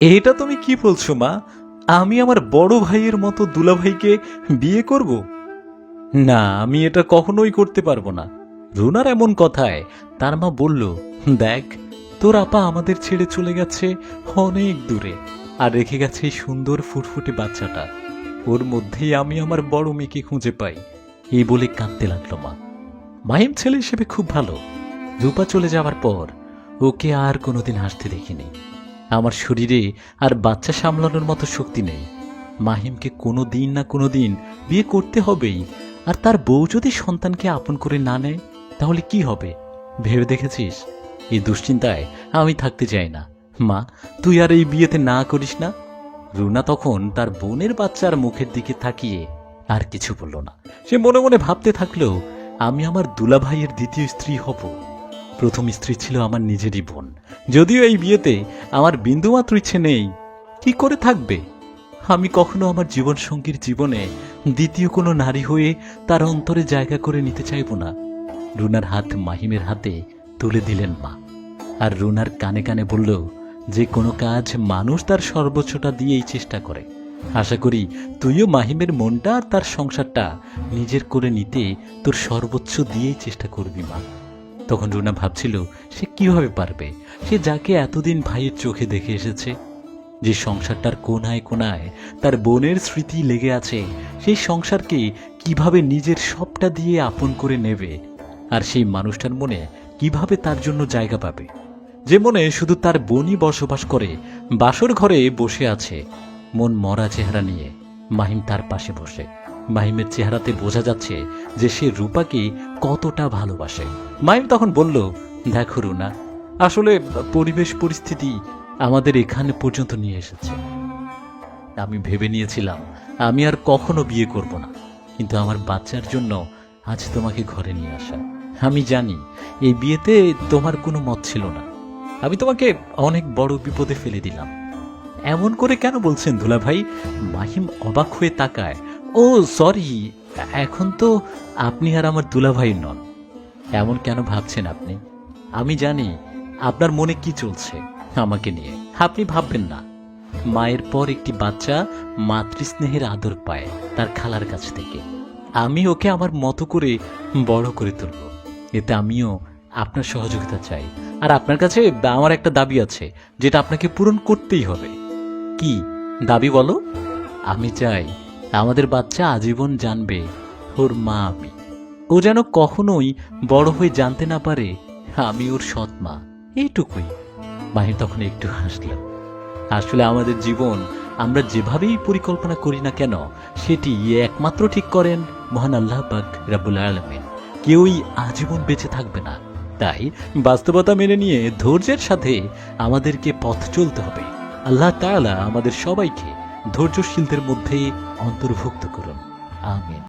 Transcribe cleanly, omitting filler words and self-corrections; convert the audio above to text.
এটা তুমি কি বলছো মা? আমি আমার বড় ভাইয়ের মতো দুলাভাইকে বিয়ে করব? না, আমি এটা কখনোই করতে পারবো না। রুনার এমন কথায় তার মা বলল, দেখ, তোর আপা আমাদের ছেড়ে চলে গেছে অনেক দূরে, আর রেখে গেছে এই সুন্দর ফুটফুটে বাচ্চাটা। ওর মধ্যেই আমি আমার বড় মেয়েকে খুঁজে পাই। এই বলে কাঁদতে লাগলো মা। মাহিম ছেলে হিসেবে খুব ভালো। রূপা চলে যাওয়ার পর ওকে আর কোনোদিন হাসতে দেখিনি। আমার শরীরে আর বাচ্চা সামলানোর মতো শক্তি নেই। মাহিমকে কোনো দিন না কোনো দিন বিয়ে করতে হবেই। আর তার বউ যদি সন্তানকে আপন করে না নেয়, তাহলে কি হবে ভেবে দেখেছিস? এই দুশ্চিন্তায় আমি থাকতে চাই না। মা, তুই আর এই বিয়েতে না করিস না। রুনা তখন তার বোনের বাচ্চার মুখের দিকে তাকিয়ে আর কিছু বলল না। সে মনে মনে ভাবতে থাকলো, আমি আমার দুলাভাইয়ের দ্বিতীয় স্ত্রী হব। প্রথম স্ত্রী ছিল আমার নিজেরই বোন। যদিও এই বিয়েতে আমার বিন্দুমাত্র ইচ্ছে নেই। কি করে থাকবে? আমি কখনো আমার জীবন সঙ্গীর জীবনে দ্বিতীয় কোনো নারী হয়ে তার অন্তরে জায়গা করে নিতে চাইব না। রুনার হাত মাহিমের হাতে তুলে দিলেন মা, আর রুনার কানে কানে বলল, যে কোনো কাজ মানুষ তার সর্বোচ্চটা দিয়েই চেষ্টা করে। আশা করি তুইও মাহিমের মনটা আর তার সংসারটা নিজের করে নিতে তোর সর্বোচ্চ দিয়েই চেষ্টা করবি মা। তখন রুনা ভাবছিল, সে কিভাবে পারবে? সে যাকে এতদিন ভাইয়ের চোখে দেখে এসেছে, যে সংসারটার কোনায় কোনায় তার বোনের স্মৃতি লেগে আছে, সেই সংসারকে কিভাবে নিজের সবটা দিয়ে আপন করে নেবে, আর সেই মানুষটার মনে কিভাবে তার জন্য জায়গা পাবে, যে মনে শুধু তার বোনই বসবাস করে, বাসর ঘরে বসে আছে মন মরা চেহারা নিয়ে। মাহিম তার পাশে বসে। মাহিমের চেহারাতে বোঝা যাচ্ছে যে সে রূপাকে কতটা ভালোবাসে। মাহিম তখন বলল, দেখো রুনা, আসলে পরিবেশ পরিস্থিতি আমাদের এখানে পর্যন্ত নিয়ে এসেছে। আমি ভেবে নিয়েছিলাম আমি আর কখনো বিয়ে করব না, কিন্তু আমার বাচ্চার জন্য আজ তোমাকে ঘরে নিয়ে আসা। আমি জানি এই বিয়েতে তোমার কোনো মত ছিল না। আমি তোমাকে অনেক বড় বিপদে ফেলে দিলাম। এমন করে কেন বলছেন দুলা ভাই? মাহিম অবাক হয়ে তাকায়। ও সরি, এখন তো আপনি আর আমার দুলাভাই নন। এমন কেন ভাবছেন আপনি? আমি জানি আপনার মনে কি চলছে আমাকে নিয়ে। আপনি ভাববেন না। মায়ের পর একটি বাচ্চা মাতৃস্নেহের আদর পায় তার খালার কাছ থেকে। আমি ওকে আমার মতো করে বড় করে তুলব। এতে আমিও আপনার সহযোগিতা চাই। আর আপনার কাছে আমার একটা দাবি আছে, যেটা আপনাকে পূরণ করতেই হবে। কি দাবি বলো? আমি চাই আমাদের বাচ্চা আজীবন জানবে ওর মা আমি। ও যেন কখনোই বড় হয়ে জানতে না পারে আমি ওর সৎ মা। এইটুকুই। মাহির তখন একটু হাসল। আসলে আমাদের জীবন আমরা যেভাবেই পরিকল্পনা করি না কেন, সেটি একমাত্র ঠিক করেন মহান আল্লাহ পাক রব্বুল আলামিন। কেউই আজীবন বেঁচে থাকবে না। তাই বাস্তবতা মেনে নিয়ে ধৈর্যের সাথে আমাদেরকে পথ চলতে হবে। আল্লাহ তাআলা আমাদের সবাইকে ধৈর্যশীলদের মধ্যে অন্তর্ভুক্ত করুন। আমিন।